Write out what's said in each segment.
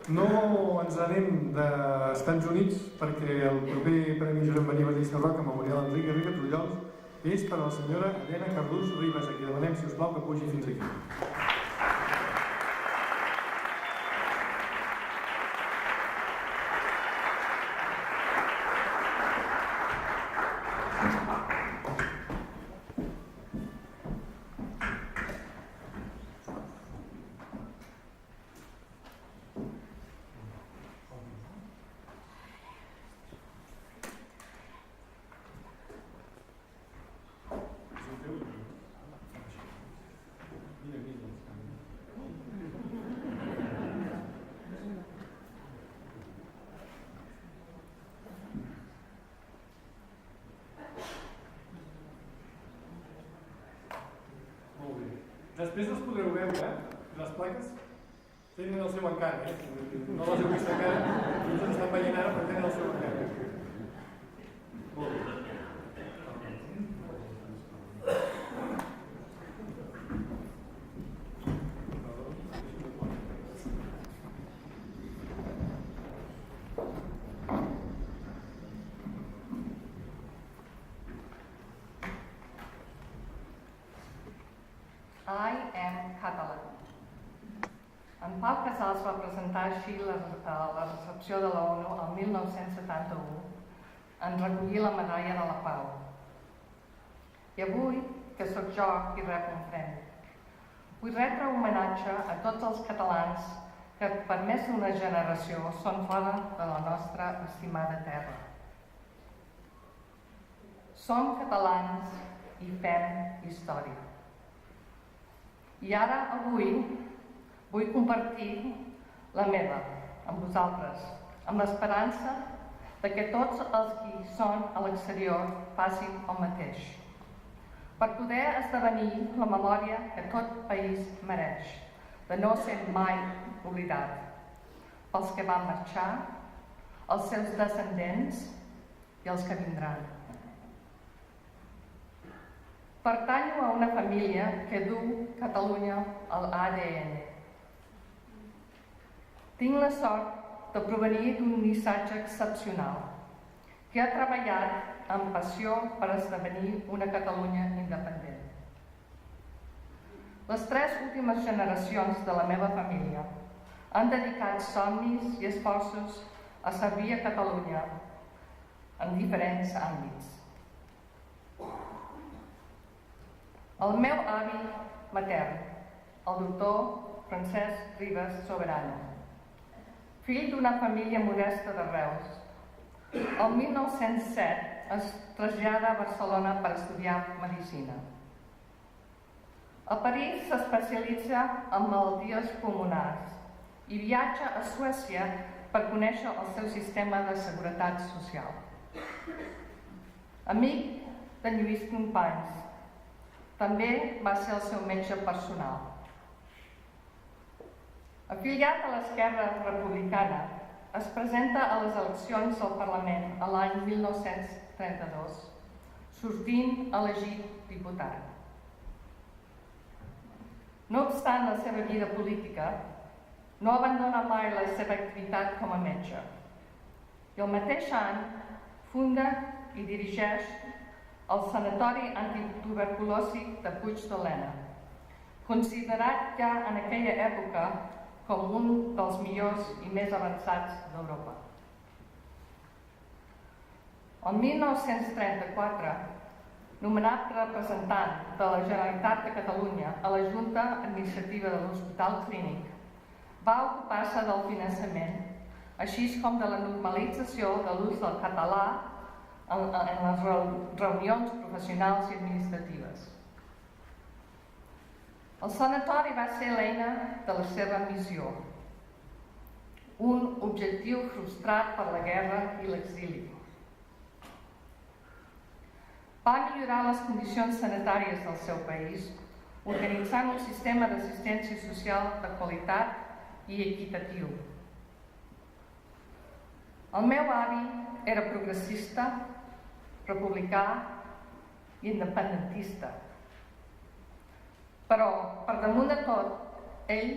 No ens anem dels Estats Units perquè el proper Premi Josep Maria Batista Roca Memorial Enric Rica Trullols és per a la senyora Elena Cardús Ribas, a qui demanem, si us plau, que pugi fins aquí. Després les podreu veure, les plaques tenen el seu encant, no les heu vist encara, no ens estan veient ara, però tenen el seu encant. Molt bé. I am Catalan. En Pau Casals va presentar així a la recepció de l'ONU el 1971 en recollir la medalla de la Pau. I avui, que sóc jo qui rep un premi, vull retre homenatge a tots els catalans que per més d'una generació són fora de la nostra estimada terra. Som catalans i fem història. I ara, avui, vull compartir la meva amb vosaltres, amb l'esperança de que tots els qui són a l'exterior facin el mateix, per poder esdevenir la memòria que tot país mereix, de no ser mai oblidat, pels que van marxar, els seus descendents i els que vindran. Pertanyo a una família que du Catalunya a l'ADN. Tinc la sort de provenir d'un missatge excepcional, que ha treballat amb passió per esdevenir una Catalunya independent. Les 3 últimes generacions de la meva família han dedicat somnis i esforços a servir a Catalunya en diferents àmbits. El meu avi matern, el doctor Francesc Ribas Soberano, fill d'una família modesta de Reus, el 1907 es trasllada a Barcelona per estudiar medicina. A París s'especialitza en malalties pulmonars i viatja a Suècia per conèixer el seu sistema de seguretat social. Amic de Lluís Companys, també va ser el seu metge personal. Afiliat a l'Esquerra Republicana, es presenta a les eleccions al Parlament a l'any 1932, sortint elegit diputat. No obstant la seva vida política, no abandona mai la seva activitat com a metge. I el mateix any funda i dirigeix el Sanatori Antituberculosi de Puig de Lena, considerat ja en aquella època com un dels millors i més avançats d'Europa. El 1934, nomenat representant de la Generalitat de Catalunya a la Junta Administrativa de l'Hospital Clínic, va ocupar-se del finançament, així com de la normalització de l'ús del català en les reunions professionals i administratives. El sanatori va ser l'eina de la seva missió, un objectiu frustrat per la guerra i l'exili. Va millorar les condicions sanitàries del seu país, organitzant un sistema d'assistència social de qualitat i equitatiu. El meu avi era progressista, republicà i independentista. Però, per damunt de tot, ell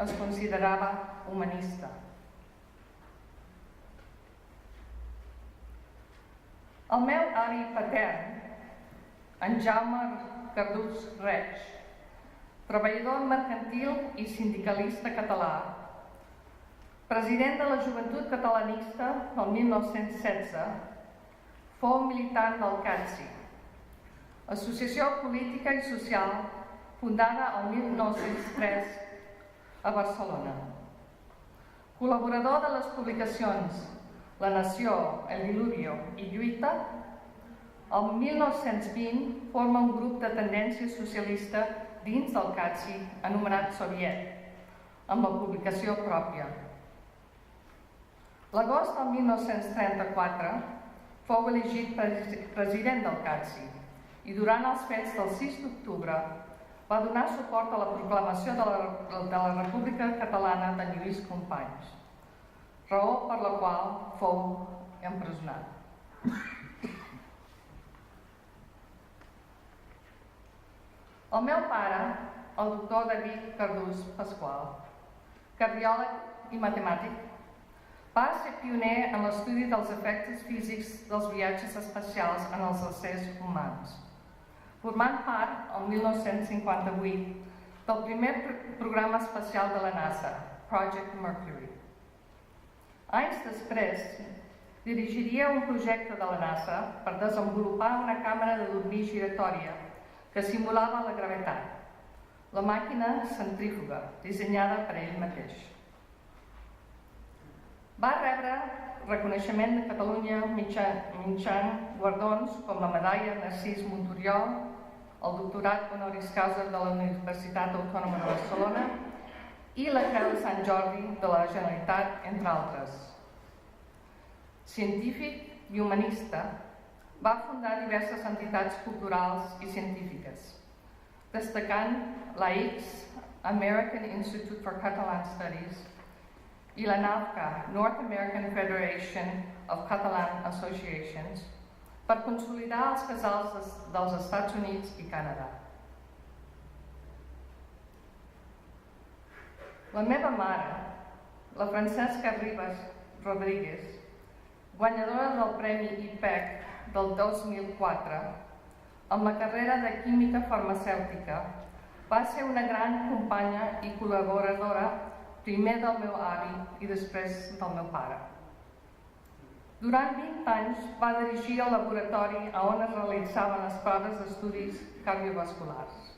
es considerava humanista. El meu avi patern, en Jaume Cardús Reig, treballador mercantil i sindicalista català, president de la Joventut Catalanista del 1916, fou militant del CATSI, associació política i social fundada el 1903 a Barcelona. Col·laborador de les publicacions La Nació, El Diluvio i Lluita, el 1920 forma un grup de tendència socialista dins del CATSI anomenat Soviet, amb la publicació pròpia. L'agost del 1934 fou elegit president del CATSI i durant els fets del 6 d'octubre va donar suport a la proclamació de la República Catalana de Lluís Companys, raó per la qual fou empresonat. El meu pare, el doctor David Cardús Pasqual, cardiòleg i matemàtic, va ser pioner en l'estudi dels efectes físics dels viatges espacials en els éssers humans, formant part, el 1958, del primer programa espacial de la NASA, Project Mercury. Anys després, dirigiria un projecte de la NASA per desenvolupar una càmera de dormir giratòria que simulava la gravetat, la màquina centrífuga, dissenyada per ell mateix. Va rebre reconeixement de Catalunya mitjançant guardons com la medalla Narcís Monturiol, el doctorat honoris causa de la Universitat Autònoma de Barcelona i la Creu de Sant Jordi de la Generalitat, entre altres. Científic i humanista, va fundar diverses entitats culturals i científiques, destacant l'AICS, American Institute for Catalan Studies, i la NAFCA, North American Federation of Catalan Associations, per consolidar els casals dels Estats Units i Canadà. La meva mare, la Francesca Ribas Rodríguez, guanyadora del Premi IPEC del 2004, amb la carrera de Química Farmacèutica, va ser una gran companya i col·laboradora primer del meu avi i després del meu pare. Durant 20 anys va dirigir el laboratori on es realitzaven les proves d'estudis cardiovasculars.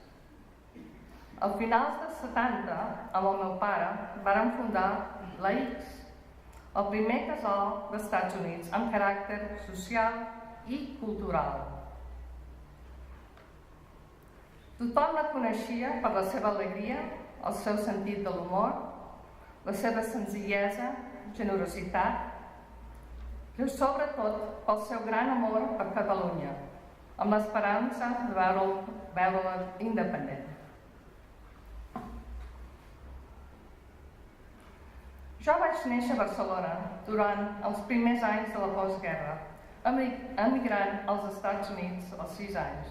Al finals dels 70, amb el meu pare, vàrem fundar l'AICS, el primer casal dels Estats Units amb caràcter social i cultural. Tothom la coneixia per la seva alegria, el seu sentit de l'humor, la seva senzillesa, generositat, però sobretot pel seu gran amor per Catalunya, amb l'esperança de veure-la independent. Jo vaig néixer a Barcelona durant els primers anys de la postguerra, emigrant als Estats Units als 6 anys,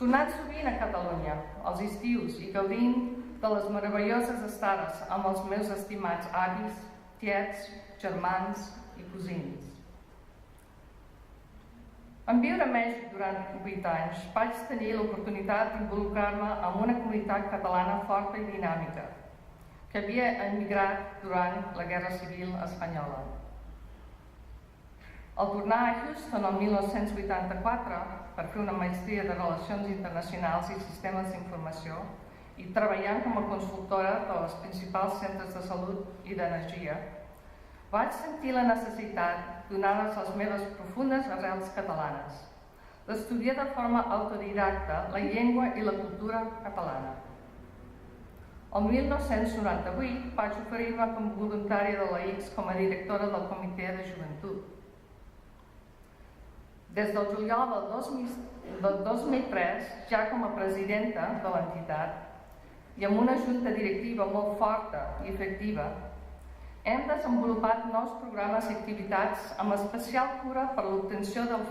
tornant sovint a Catalunya, als estius i gaudint de les meravelloses estades amb els meus estimats avis, tiets, germans i cosins. En viure a Mèxic durant 8 anys, vaig tenir l'oportunitat d'involucrar-me en una comunitat catalana forta i dinàmica, que havia emigrat durant la Guerra Civil Espanyola. Al tornar a Houston el 1984 per fer una maestria de Relacions Internacionals i Sistemes d'Informació i treballant com a consultora dels principals centres de salut i d'energia, vaig sentir la necessitat, donades les meves profundes arrels catalanes, d'estudiar de forma autodidacta la llengua i la cultura catalana. El 1998 vaig oferir-me com voluntària de l'AICS com a directora del Comitè de Joventut. Des del juliol del 2003, ja com a presidenta de l'entitat i amb una junta directiva molt forta i efectiva, hem desenvolupat nous programes i activitats amb especial cura per l'obtenció del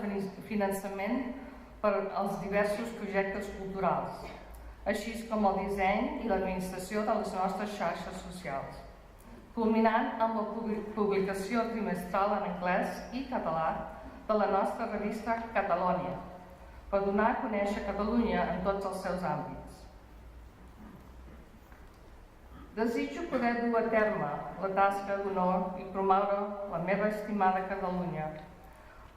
finançament per als diversos projectes culturals, així com el disseny i l'administració de les nostres xarxes socials, culminant amb la publicació trimestral en anglès i català de la nostra revista Catalònia, per donar a conèixer Catalunya en tots els seus àmbits. Desitjo poder dur a terme la tasca d'honor i promoure la meva estimada Catalunya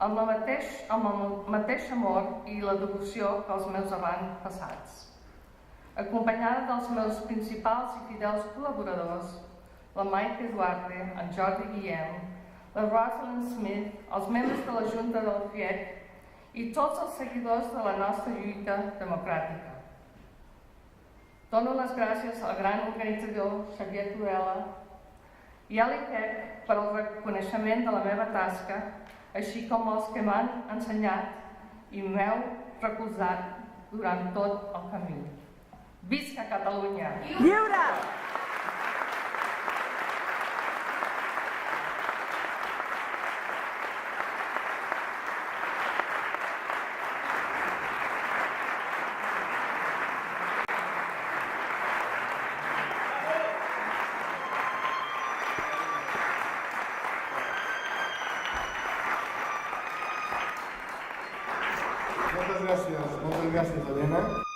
amb el mateix amor i la devoció que els meus avantpassats, acompanyada dels meus principals i fidels col·laboradors, la Maite Duarte, en Jordi Guillem, la Rosalind Smith, els membres de la Junta del FIEC i tots els seguidors de la nostra lluita democràtica. Dono les gràcies al gran organitzador Xavier Tudela i a l'IPEC per al reconeixement de la meva tasca, així com els que m'han ensenyat i m'heu recolzat durant tot el camí. Visca Catalunya! Lliure! Moltes gràcies, Elena.